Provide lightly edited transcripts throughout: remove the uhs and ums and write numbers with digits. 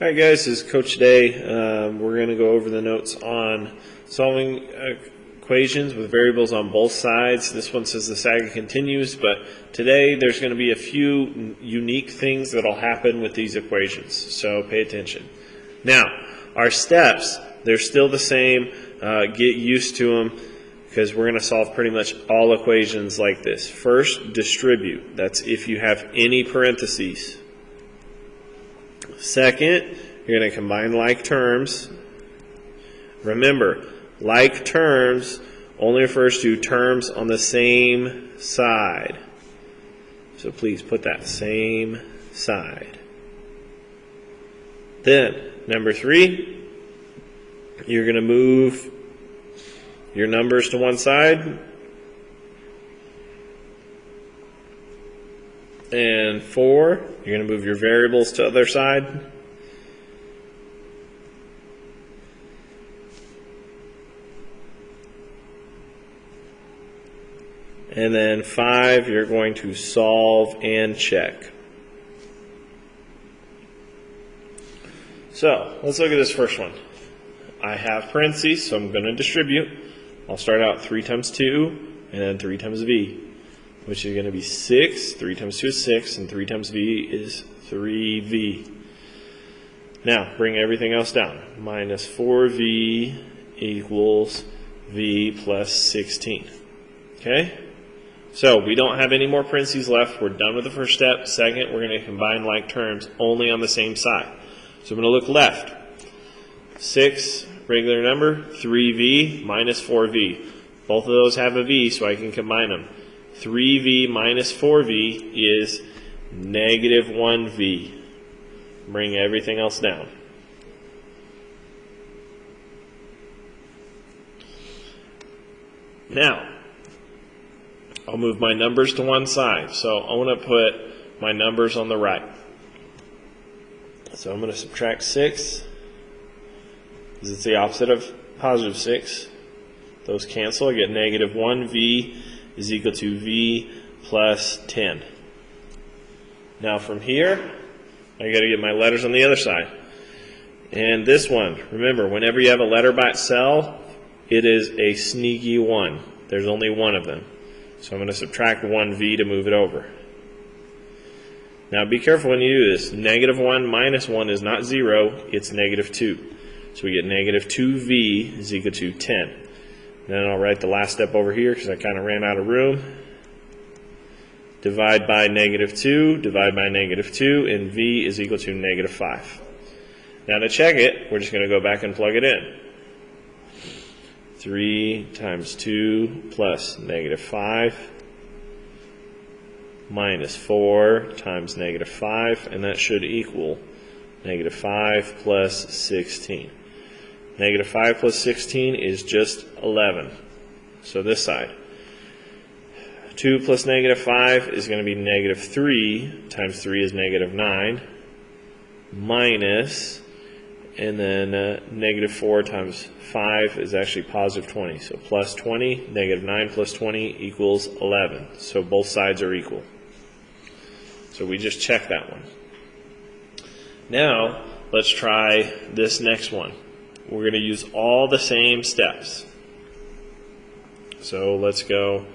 Alright guys, this is Coach today. We're going to go over the notes on solving equations with variables on both sides. This one says the saga continues, but today there's going to be a few unique things that will happen with these equations, so pay attention. Now, our steps, they're still the same. Get used to them because we're going to solve pretty much all equations like this. First, distribute. That's if you have any parentheses. Second, you're going to combine like terms. Remember, like terms only refers to terms on the same side. So please put that same side. Then, number 3, you're going to move your numbers to one side. And 4, you're going to move your variables to the other side. And then 5, you're going to solve and check. So, let's look at this first one. I have parentheses, so I'm going to distribute. I'll start out 3 times 2, and then 3 times v, which is going to be 6. 3 times 2 is 6, and 3 times v is 3v. Now, bring everything else down. Minus 4v equals v plus 16. Okay? So, we don't have any more parentheses left. We're done with the first step. Second, we're going to combine like terms only on the same side. So, I'm going to look left. 6, regular number, 3v minus 4v. Both of those have a v, so I can combine them. 3v minus 4v is negative 1v. Bring everything else down. Now, I'll move my numbers to one side. So I want to put my numbers on the right. So I'm going to subtract 6, because it's the opposite of positive 6. Those cancel. I get negative 1v is equal to v plus 10. Now from here, I got to get my letters on the other side. And this one, remember, whenever you have a letter by itself, it is a sneaky one. There's only one of them. So I'm going to subtract 1v to move it over. Now be careful when you do this. Negative 1 minus 1 is not 0, it's negative 2. So we get negative 2v is equal to 10. Then I'll write the last step over here because I kind of ran out of room. Divide by negative 2, divide by negative 2, and v is equal to negative 5. Now to check it, we're just going to go back and plug it in. 3 times 2 plus negative 5 minus 4 times negative 5, and that should equal negative 5 plus 16. Negative 5 plus 16 is just 11. So this side. 2 plus negative 5 is going to be negative 3 times 3 is negative 9 minus, and then negative 4 times 5 is actually positive 20. So plus 20, negative 9 plus 20 equals 11. So both sides are equal. So we just check that one. Now, let's try this next one. We're going to use all the same steps. So let's go.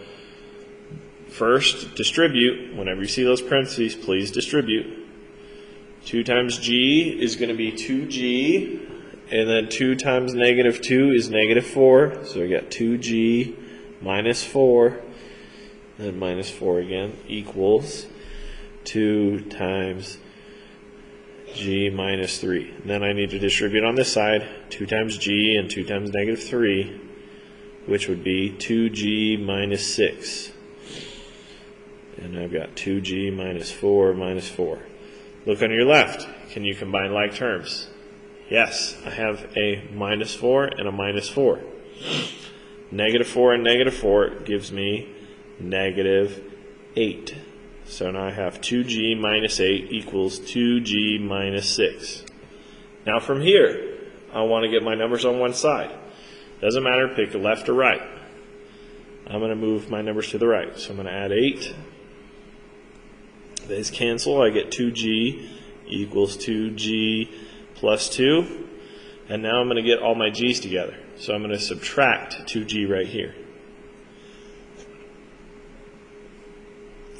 First, distribute. Whenever you see those parentheses, please distribute. 2 times g is going to be 2g, and then 2 times negative 2 is negative 4. So we got 2g minus 4, and minus 4 again, equals 2 times g minus 3. And then I need to distribute on this side 2 times g and 2 times negative 3, which would be 2g minus 6. And I've got 2g minus 4 minus 4. Look on your left. Can you combine like terms? Yes, I have a minus 4 and a minus 4. Negative 4 and negative 4 gives me negative 8. So now I have 2g minus 8 equals 2g minus 6. Now from here, I want to get my numbers on one side. Doesn't matter, pick left or right. I'm going to move my numbers to the right. So I'm going to add 8. These cancel. I get 2g equals 2g plus 2, and now I'm going to get all my g's together. So I'm going to subtract 2g right here.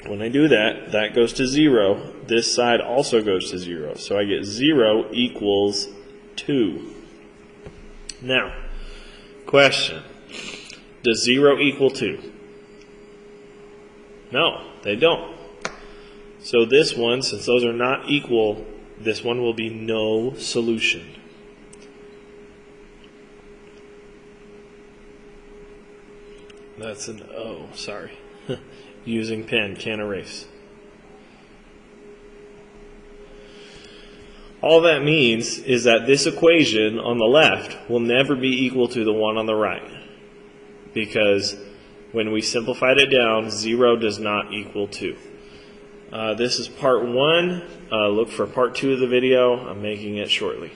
When I do that, that goes to 0. This side also goes to 0. So I get 0 equals 2. Now, question. Does 0 equal 2? No, they don't. So this one, since those are not equal, this one will be no solution. That's an O, sorry. Using pen, can't erase. All that means is that this equation on the left will never be equal to the one on the right, because when we simplified it down, 0 does not equal 2. This is part 1. Look for part 2 of the video. I'm making it shortly.